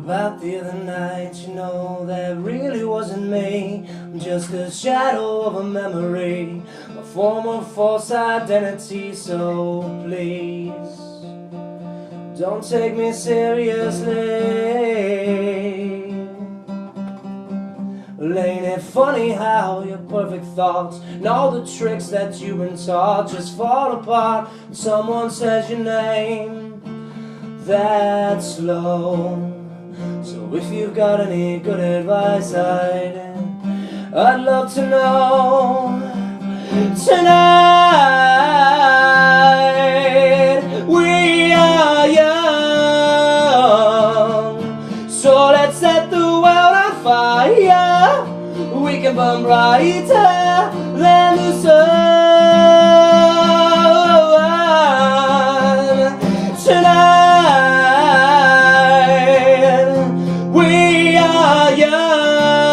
about the other night, you know, that really wasn't me. I'm just a shadow of a memory, a form of false identity. So please, don't take me seriously. Well, ain't it funny how your perfect thoughts and all the tricks that you've been taught just fall apart when someone says your name that slow? So if you've got any good advice, I'd love to know. Tonight we are young, so let's set the world on fire. We can burn brighter than the sun. Tonight we are young,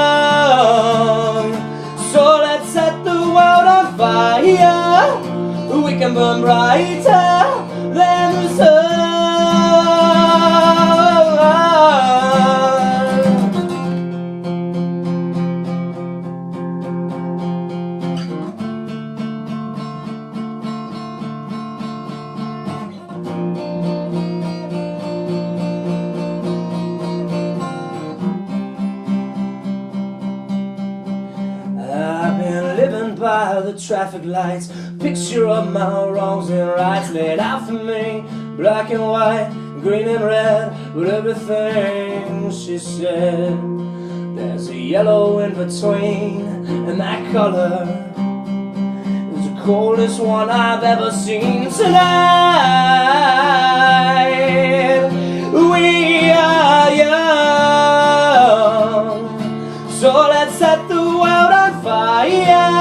so let's set the world on fire. We can burn brighter than the sun. I've been living by the traffic lights, picture of my wrongs and rights laid out for me, black and white, green and red, with everything she said. There's a yellow in between, and that color is the coldest one I've ever seen. Tonight we are young, so let's set the world on fire.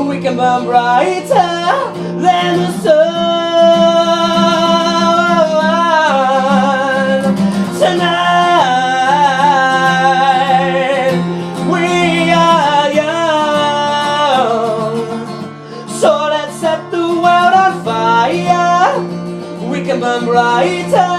We can burn brighter than the sun. Tonight we are young, so let's set the world on fire. We can burn brighter